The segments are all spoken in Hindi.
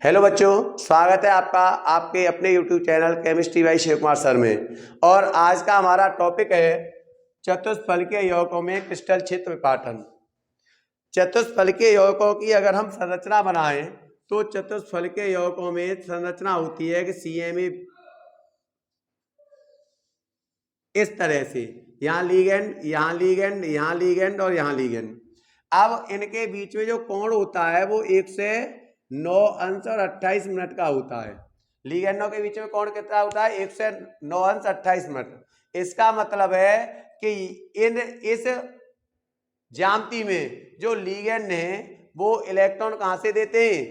हेलो बच्चों, स्वागत है आपका आपके अपने YouTube channel chemistry by Shiv Kumar sir में। और आज का हमारा टॉपिक है चतुष्फलकीय यौगिकों में क्रिस्टल क्षेत्र विपाटन। चतुष्फलकीय यौगिकों की अगर हम संरचना बनाएं तो चतुष्फलकीय यौगिकों में संरचना होती है कि CMA इस तरह से, यहाँ लीगेंड, यहाँ लीगेंड, यहाँ लीगेंड और यहाँ लीगेंड। अब इनके बीच में जो कोण होता है वो 1 से 9 अंश और 28 मिनट का होता है। लीगेंडों के बीच में कोण कितना होता है? 1 से 9 अंश 28 मिनट। इसका मतलब है कि इस ज्यामिति में जो लीगेंड है वो इलेक्ट्रॉन कहां से देते हैं?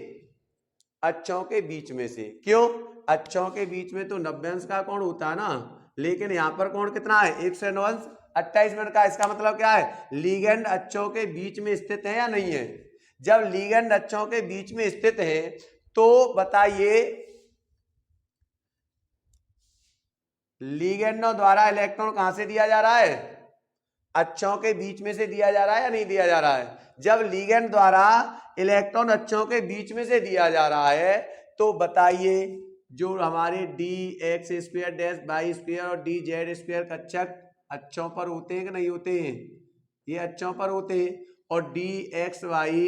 अक्षों के बीच में से। क्यों? अक्षों के बीच में तो 90 अंश का कोण होता है ना, लेकिन यहाँ पर कोण कितना है? 1 से 9 अंश 28 मिनट का। इसका मतलब क्या है? लीगेंड अक्षों के बीच में स्थित है या नहीं है? जब लीगेंड अक्षों के बीच में स्थित है तो बताइए लीगेंडों द्वारा इलेक्ट्रॉन कहां से दिया जा रहा है? अक्षों के बीच में से दिया जा रहा है या नहीं दिया जा रहा है? जब लीगेंड द्वारा इलेक्ट्रॉन अक्षों के बीच में से दिया जा रहा है तो बताइए जो हमारे dx² डैश y² और dz² कक्षक अक्षों पर होते हैं कि नहीं होते हैं? ये अक्षों पर होते हैं। और dxy,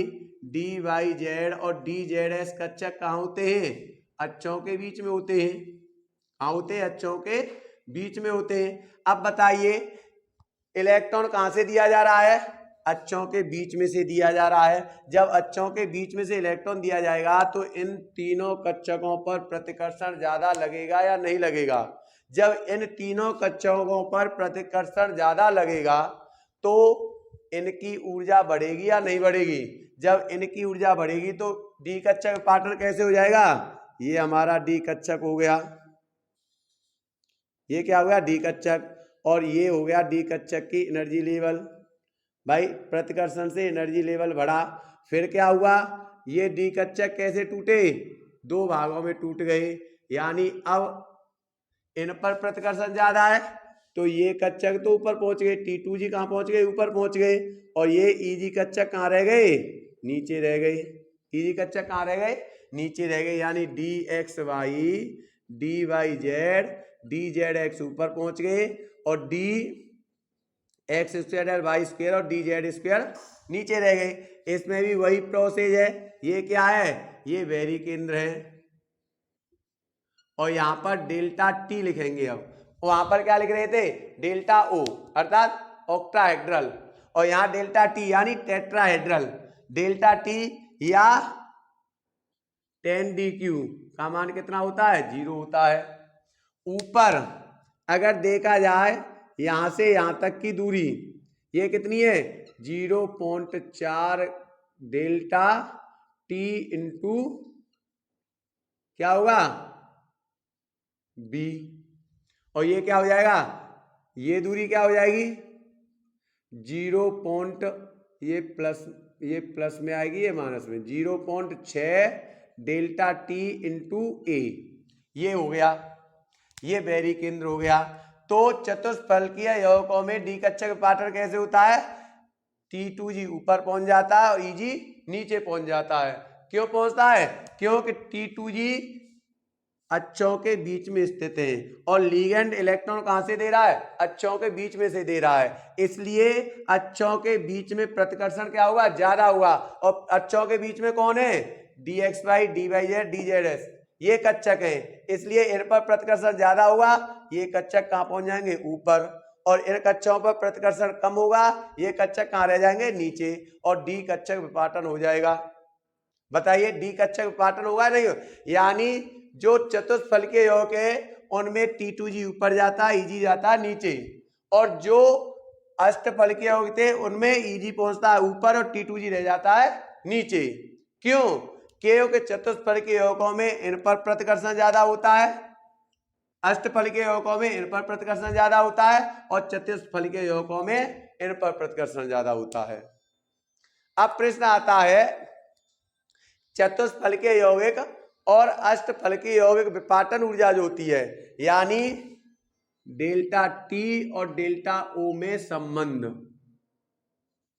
dyz और dzs कक्षक कहाँ होते हैं? अक्षों के बीच में होते हैं। कहाँ होते हैं? अक्षों के बीच में होते हैं। अब बताइए इलेक्ट्रॉन कहां से दिया जा रहा है? अक्षों के बीच में से दिया जा रहा है। जब अक्षों के बीच में से इलेक्ट्रॉन दिया जाएगा तो इन तीनों कक्षकों पर प्रतिकर्षण ज्यादा लगेगा या नहीं लगेगा? जब इन तीनों कक्षकों पर प्रतिकर्षण ज्यादा लगेगा तो इनकी ऊर्जा बढ़ेगी या नहीं बढ़ेगी? जब इनकी ऊर्जा बढ़ेगी तो डी कक्षक विपाटन कैसे हो जाएगा? ये हमारा डी कक्षक हो गया। ये क्या हो गया? डी कक्षक। और ये हो गया डी कक्षक की एनर्जी लेवल। भाई प्रतिकर्षण से एनर्जी लेवल बढ़ा। फिर क्या हुआ? ये डी कक्षक कैसे टूटे? 2 भागों में टूट गए। यानी अब इन पर प्रतिकर्षण ज्यादा है तो ये कक्षक तो ऊपर पहुंच गए, T2G कहाँ पहुंच गए? ऊपर पहुंच गए। और ये EG कक्षक कहाँ रह गए? नीचे रह गए। EG कक्षक कहाँ रह गए? नीचे रह गए। यानी dxy, dyz, dzx ऊपर पहुंच गए और dx² y² और dz² नीचे रह गए। इसमें भी वही प्रोसेस है। ये क्या है? ये बैरी केंद्र है। और यहां पर डेल्टा T लिखेंगे। अब वहां पर क्या लिख रहे थे? डेल्टा O अर्थात ऑक्टाहेड्रल। और यहां डेल्टा T यानी टेट्राहेड्रल। डेल्टा T या 10dq का मान कितना होता है? 0 होता है। ऊपर अगर देखा जाए यहां से यहां तक की दूरी ये कितनी है? 0.4 डेल्टा T इंटू क्या होगा? B। और ये क्या हो जाएगा? ये दूरी क्या हो जाएगी? 0. ये प्लस में आएगी, ये माइनस में। 0.6 डेल्टा T इंटू A। ये हो गया, ये बैरी केंद्र हो गया। तो चतुष्फलकीय यौगिकों में डी कक्षक विपाटन कैसे होता है? T2G ऊपर पहुंच जाता है और EG नीचे पहुंच जाता है। क्यों पहुंचता है? क्योंकि T2G अक्षों के बीच में स्थित है और लीगेंड इलेक्ट्रॉन कहां से दे रहा है? अक्षों के बीच में से दे रहा है। इसलिए अक्षों के बीच में प्रतिकर्षण क्या होगा? ज्यादा होगा। और अक्षों के बीच में कौन है? dxy, dyz, dzs ये कक्षक है, इसलिए इन पर प्रतिकर्षण ज्यादा होगा। ये कक्षक कहां पहुंच जाएंगे? ऊपर। और इन कक्षकों पर प्रतिकर्षण कम होगा, ये कक्षक कहां रह जाएंगे? नीचे। और डी कक्षक विपाटन हो जाएगा। बताइए डी कक्षक विपाटन होगा नहीं? यानी जो चतुष्फलकीय यौगिक है उनमें T2G ऊपर जाता है, EG जाता है नीचे। और जो अष्टफलकीय यौगिक थे उनमें EG पहुंचता है ऊपर और T2G रह जाता है नीचे। क्यों? क्योंकि चतुष्फलकीय यौगिकों में इन पर प्रतिकर्षण ज्यादा होता है, अष्टफलकीय यौगिकों में इन पर प्रतिकर्षण ज्यादा होता है और चतुष्फलकीय यौगिकों में इन पर प्रतिकर्षण ज्यादा होता है। अब प्रश्न आता है चतुष्फलकीय यौगिक और अष्टफलकीय यौगिक विपाटन ऊर्जा जो होती है, यानी डेल्टा T और डेल्टा O में संबंध,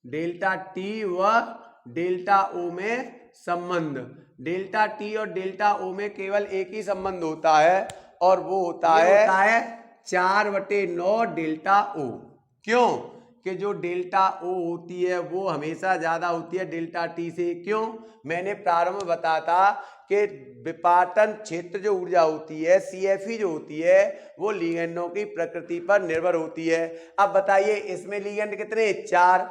डेल्टा T व डेल्टा O में संबंध। डेल्टा टी और डेल्टा ओ में केवल एक ही संबंध होता है और वो होता है 4/9 डेल्टा ओ। क्यों? कि जो डेल्टा ओ होती है वो हमेशा ज्यादा होती है डेल्टा टी से। क्यों? मैंने प्रारंभ में बताया था कि विपाटन क्षेत्र जो ऊर्जा होती है CFE जो होती है वो लिगेंडों की प्रकृति पर निर्भर होती है। अब बताइए इसमें लिगेंड कितने? 4।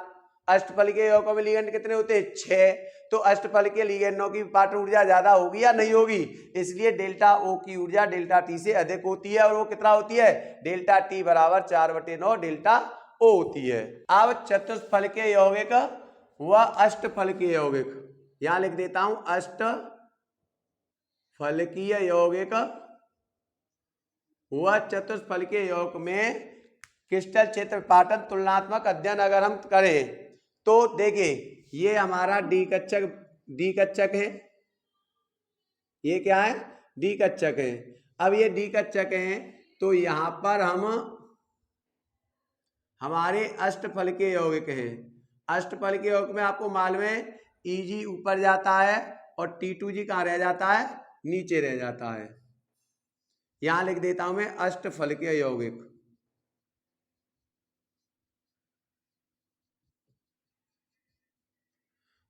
अष्टफलकीय यौगिकों में लिगेंड कितने होते हैं? 6। तो अष्टफलकीय लिगेंडों की विपाटन ऊर्जा ज्यादा होगी या नहीं होगी? इसलिए डेल्टा ओ की ऊर्जा डेल्टा टी से अधिक होती है और वो कितना होती है? डेल्टा टी बराबर 4/9 डेल्टा ओ होती है। अब चतुष्फलकीय यौगिक व अष्टफलकीय यौगिक, यहां लिख देता हूं अष्टफलकीय यौगिक व चतुष्फलकीय यौगिक में क्रिस्टल क्षेत्र विपाटन तुलनात्मक अध्ययन अगर हम करें तो देखिए ये हमारा डी कच्चक है। ये क्या है? डी कच्चक है। अब ये डी कच्चक है तो यहां पर हम हमारे अष्टफलकीय यौगिक हैं। अष्टफलकीय यौगिक में आपको मालूम है Eg ऊपर जाता है और T2G कहाँ रह जाता है? नीचे रह जाता है। यहां लिख देता हूं मैं अष्टफलकीय यौगिक।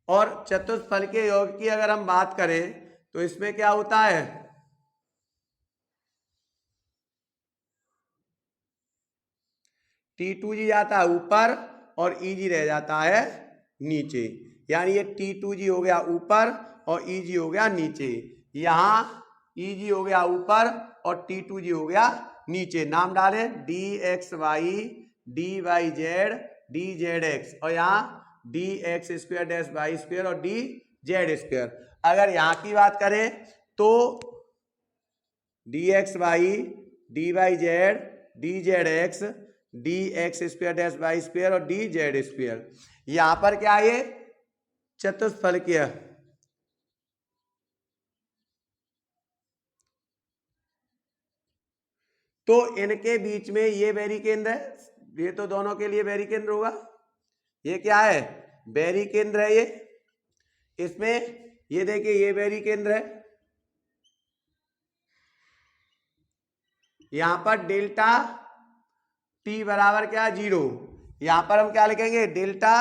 और चतुष्फलकीय यौगिक की अगर हम बात करें तो इसमें क्या होता है? T2G जाता है ऊपर और Eg रह जाता है नीचे। यानी ये T2G हो गया ऊपर और Eg हो गया नीचे। यहां Eg हो गया ऊपर और T2G हो गया नीचे। नाम डालें dxy dyz dzx और यहाँ dx² डैश y² और dz²। अगर यहाँ की बात करें तो dxy dyz dzx dx² dash y² और dz²। यहां पर क्या है? चतुष्फलकीय। तो इनके बीच में ये बैरी केंद्र है, ये तो दोनों के लिए बैरी केंद्र होगा। ये क्या है? बैरी केंद्र है। ये इसमें ये देखिए ये बैरी केंद्र है। यहां पर डेल्टा टी बराबर क्या? 0। यहां पर हम क्या लिखेंगे? डेल्टा,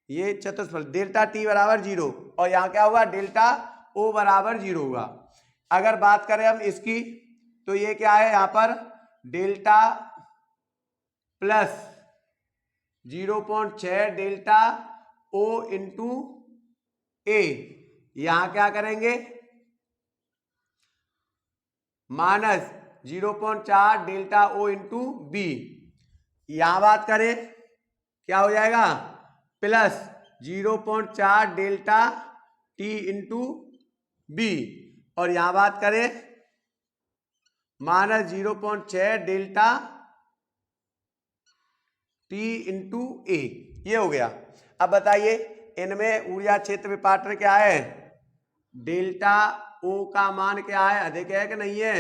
ये चतुष्फल डेल्टा टी बराबर 0 और यहां क्या होगा? डेल्टा ओ बराबर 0 होगा। अगर बात करें हम इसकी तो ये क्या है? यहां पर delta plus 0.6 delta O into A. यहां क्या करेंगे? Minus 0.4 delta O into B. यहां बात करें क्या हो जाएगा? Plus 0.4 delta T into B और यहां बात करें minus 0.6 delta T into A. ये हो गया। अब बताइए इनमें ऊर्जा क्षेत्र विपाटन क्या है? डेल्टा ओ का मान क्या है? अधिक है कि नहीं है?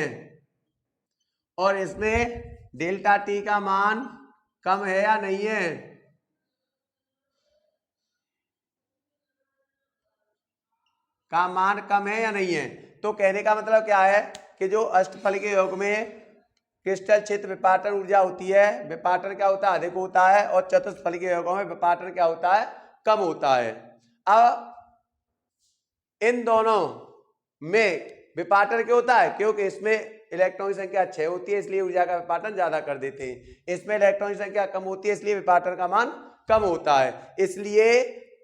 और इसमें डेल्टा टी का मान कम है या नहीं है? का मान कम है या नहीं है? तो कहने का मतलब क्या है कि जो अष्टफलकीय यौगिक में क्रिस्टल क्षेत्र विपाटन ऊर्जा होती है, विपाटन क्या होता है? अधिक होता है और चतुष्फलकीय यौगिकों में विपाटन क्या होता है? कम होता है। अब इन दोनों में विपाटन क्यों होता है? क्योंकि इसमें इलेक्ट्रॉन की संख्या 6 होती है इसलिए ऊर्जा का विपाटन ज्यादा कर देते हैं। इसमें इलेक्ट्रॉन की संख्या कम होती है इसलिए विपाटन का मान कम होता है। इसलिए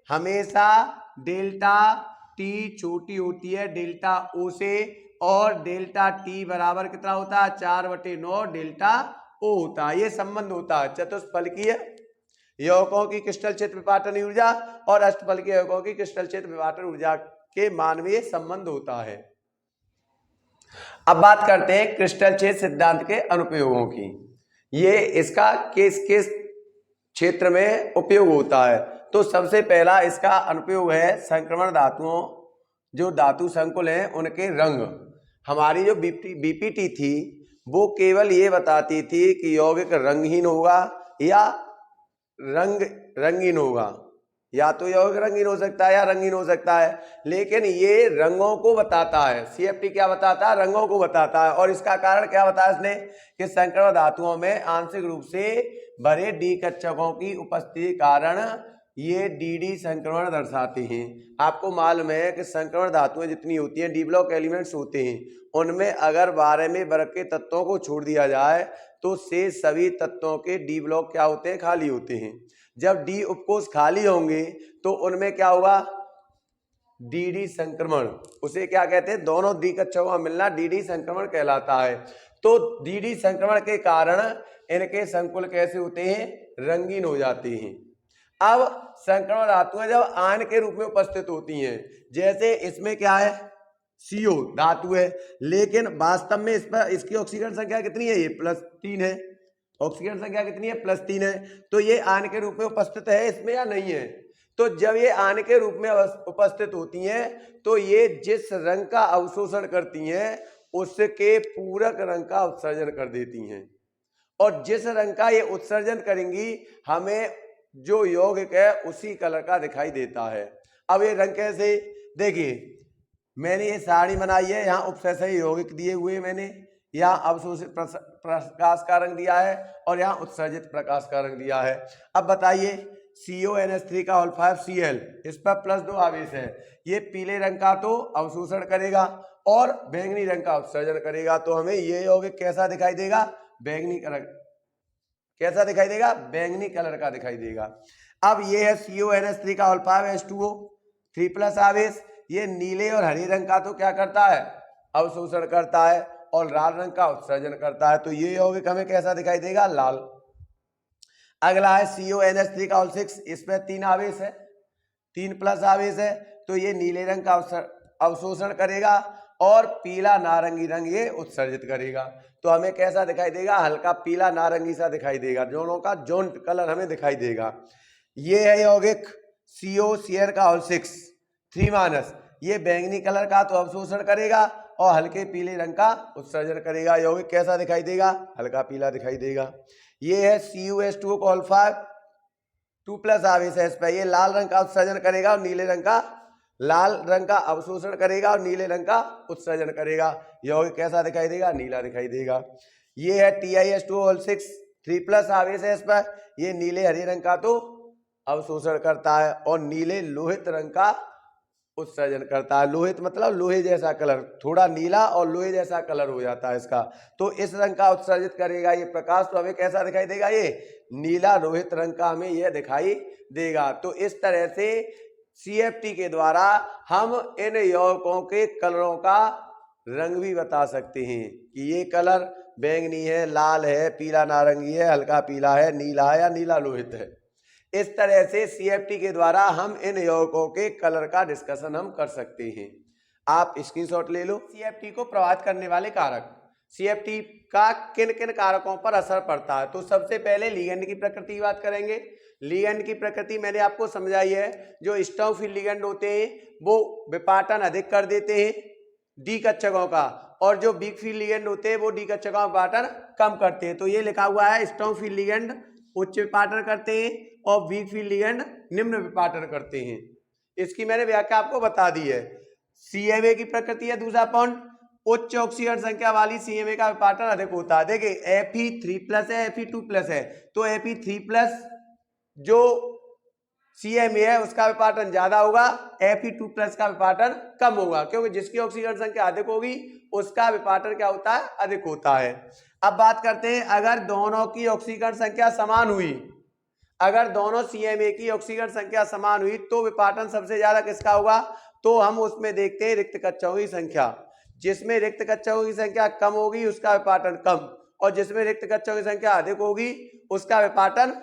हमेशा डेल्टा टी छोटी होती है डेल्टा ओ से और डेल्टा टी बराबर कितना होता है? 4/9 डेल्टा ओ होता है। ये संबंध होता है चतुष्फलकीय यौगिकों की क्रिस्टल क्षेत्र विपाटन ऊर्जा और अष्टफलकीय यौगिकों की क्रिस्टल क्षेत्र विपाटन ऊर्जा के मान में संबंध होता है। अब बात करते हैं क्रिस्टल क्षेत्र सिद्धांत के अनुप्रयोगों की। ये इसका किस किस क्षेत्र में उपयोग होता है? तो सबसे पहला इसका अनुप्रयोग है संक्रमण धातुओं, जो धातु संकुल हैं उनके रंग। हमारी जो बीपीटी थी वो केवल ये बताती थी कि यौगिक रंगहीन होगा या रंगीन होगा। या तो यौगिक रंगीन हो सकता है या रंगीन हो सकता है, लेकिन ये रंगों को बताता है। CFT क्या बताता है? रंगों को बताता है। और इसका कारण क्या बताया इसने कि संक्रमण धातुओं में आंशिक रूप से भरे डी कक्षकों की उपस्थिति के कारण ये डी संक्रमण दर्शाते हैं। आपको मालूम है कि संक्रमण धातुएं जितनी होती हैं, डी ब्लॉक एलिमेंट्स होते हैं, उनमें अगर 12वें वर्ग के तत्वों को छोड़ दिया जाए तो शेष सभी तत्वों के डी ब्लॉक क्या होते हैं? खाली होते हैं। जब डी उपकोष खाली होंगे तो उनमें क्या होगा? डी संक्रमण। उसे क्या कहते हैं? दोनों डी कक्षकों का मिलना डी संक्रमण कहलाता है। तो डी संक्रमण के कारण इनके संकुल कैसे होते हैं? रंगीन हो जाते हैं। अब संक्रमण धातुएं जब आयन के रूप में उपस्थित होती हैं, जैसे इसमें क्या है? CO धातु है, लेकिन वास्तव में इस पर इसकी ऑक्सीकरण संख्या कितनी है? ये +3 है। ऑक्सीकरण संख्या कितनी है? +3 है। तो ये आयन के रूप में उपस्थित है इसमें या नहीं है? तो जब ये आयन के रूप में उपस्थित होती हैं तो ये जिस रंग का अवशोषण करती हैं उसके पूरक रंग का उत्सर्जन कर देती हैं, और जिस रंग का ये उत्सर्जन करेंगी हमें जो यौगिक है उसी कलर का दिखाई देता है। अब ये रंग कैसे? देखिए, मैंने ये सारणी बनाई है, यहाँ उपसतही यौगिक दिए हुए, मैंने यहाँ अवशोषित प्रकाश का रंग दिया है और यहाँ उत्सर्जित प्रकाश का रंग दिया है। अब बताइए, CONH3 का होल 5 Cl, इस पर +2 आवेश है, ये पीले रंग का तो अवशोषण करेगा और बैंगनी रंग का उत्सर्जन करेगा। तो हमें ये यौगिक कैसा दिखाई देगा? बैंगनी कलर। कैसा दिखाई देगा? बैंगनी कलर का दिखाई देगा। अब ये है CONH3 का होल 5 H2O 3+ आवेश, ये नीले और हरे रंग का तो क्या करता है? अवशोषण करता है और लाल रंग का उत्सर्जन करता है। तो ये यौगिक हमें कैसा दिखाई देगा? लाल। अगला है CONH3 का होल 6, इसमें 3 आवेश है, 3+ आवेश है, तो ये नीले रंग का अवशोषण करेगा और पीला नारंगी रंग ये उत्सर्जित करेगा। तो हमें कैसा दिखाई देगा? हल्का पीला नारंगी सा दिखाई देगा, दोनों का जोंट कलर हमें दिखाई देगा। ये है यौगिक COCl का होल 6 3-, ये बैंगनी कलर का तो अवशोषण करेगा और हल्के पीले रंग का उत्सर्जन करेगा। यौगिक कैसा दिखाई देगा? हल्का पीला दिखाई देगा। ये है CuH2O का होल 5 2+ आवेश है, इस पर ये लाल रंग का उत्सर्जन करेगा और नीले रंग का लाल रंग का अवशोषण करेगा और नीले रंग का उत्सर्जन करेगा। यौगिक कैसा दिखाई देगा? नीला दिखाई देगा। ये है TiH2O होल 6 3+ आवेश है, इस पर ये नीले हरे रंग का तो अवशोषण करता है और नीले लोहित रंग का उत्सर्जन करता है। लोहित मतलब लोहे जैसा कलर, थोड़ा नीला और लोहे जैसा कलर हो जाता है इसका। तो इस रंग का उत्सर्जित करेगा ये प्रकाश, तो हमें कैसा दिखाई देगा? ये नीला लोहित रंग का हमें यह दिखाई देगा। तो इस तरह से CFT के द्वारा हम इन यौगिकों के कलरों का रंग भी बता सकते हैं कि ये कलर बैंगनी है, लाल है, पीला नारंगी है, हल्का पीला है, नीला है या नीला लोहित है। इस तरह से CFT के द्वारा हम इन यौगिकों के कलर का डिस्कशन हम कर सकते हैं। आप स्क्रीनशॉट ले लो। CFT को प्रभावित करने वाले कारक, CFT का किन किन कारकों पर असर पड़ता है? तो सबसे पहले लिगेंड की प्रकृति की बात करेंगे। लिगेंड की प्रकृति मैंने आपको समझाई है। जो स्ट्रॉन्ग फील्ड लिगेंड होते हैं वो विपाटन अधिक कर देते हैं डी कक्षकों का, और जो वीक फील्ड लिगेंड होते हैं वो डी कक्षकों का विपाटन कम करते हैं। तो ये लिखा हुआ है, स्ट्रॉन्ग फील्ड लिगेंड उच्च विपाटन करते हैं और वीक फील्ड लिगेंड निम्न विपाटन करते हैं। इसकी मैंने व्याख्या आपको बता दी है। CMA की प्रकृति है दूसरा पॉइंट, उच्च ऑक्सीकरण संख्या वाली CMA का विपाटन अधिक होता है। देखिए Fe3+ है, Fe2+ है, तो Fe3+ जो CMA है उसका विपाटन ज्यादा होगा, Fe2+ का विपाटन कम होगा, क्योंकि जिसकी ऑक्सीकरण संख्या अधिक होगी उसका विपाटन क्या होता है? अधिक होता है। अब बात करते हैं, अगर दोनों की ऑक्सीकरण संख्या समान हुई, अगर दोनों CMA की ऑक्सीकरण संख्या समान हुई तो विपाटन सबसे ज्यादा किसका होगा? तो हम उसमें देखते हैं रिक्त कक्षकों की संख्या। जिसमें रिक्त कक्षकों की संख्या कम होगी उसका विपाटन कम, और जिसमें रिक्त कक्षकों की संख्या अधिक होगी उसका विपाटन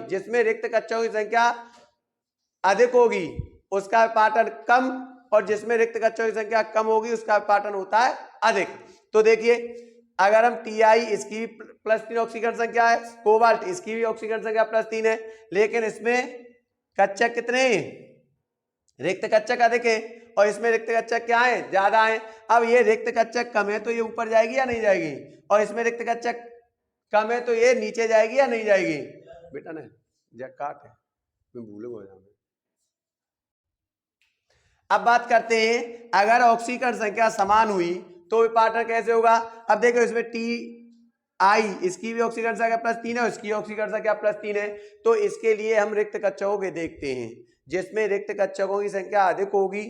जिसमें रिक्त कक्षकों की संख्या अधिक होगी उसका विपाटन कम, और जिसमें रिक्त कक्षकों की संख्या कम होगी उसका विपाटन होता है अधिक। तो देखिए, अगर हम Ti, इसकी +3 ऑक्सीकरण संख्या है, कोबाल्ट इसकी भी ऑक्सीकरण संख्या +3 है, लेकिन इसमें कक्षक कितने हैं? रिक्त कक्षक अधिक है और इसमें रिक्त कक्षक क्या है? ज्यादा है। अब ये रिक्त कक्षक कम है तो ये ऊपर जाएगी या नहीं जाएगी, और इसमें रिक्त कक्षक कम है तो ये नीचे जाएगी या नहीं जाएगी? बेटा ने काट है, मैं भूल गया। अब बात करते हैं, अगर ऑक्सीकरण संख्या समान हुई तो विपाटन कैसे होगा। अब देखो इसमें टी आई, इसकी भी ऑक्सीकरण संख्या +3 है, इसकी ऑक्सीकरण संख्या +3 है, तो इसके लिए हम रिक्त कक्षकों के देखते हैं। जिसमें रिक्त कक्षकों की संख्या अधिक होगी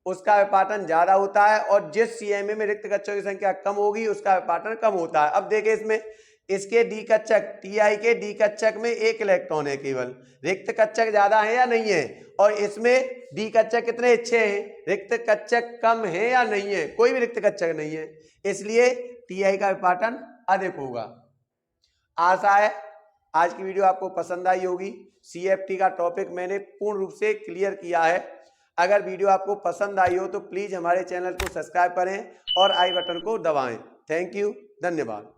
उसका विपाटन ज्यादा होता है, और जिस सीएमए में रिक्त कक्षकों की संख्या कम होगी उसका विपाटन कम होता है। अब देखें इसमें, इसके डी कक्षक, टीआई के डी कक्षक में 1 इलेक्ट्रॉन है केवल, रिक्त कक्षक ज्यादा है या नहीं है, और इसमें डी कक्षक कितने 6 हैं, रिक्त कक्षक कम है या नहीं है, कोई भी रिक्त कक्षक नहीं है, इसलिए टीआई का विपाटन अधिक होगा। आशा है आज की वीडियो आपको पसंद आई होगी। सीएफटी का टॉपिक मैंने पूर्ण रूप से क्लियर किया है। अगर वीडियो आपको पसंद आई हो तो प्लीज हमारे चैनल को सब्सक्राइब करें और आई बटन को दबाएं। थैंक यू, धन्यवाद।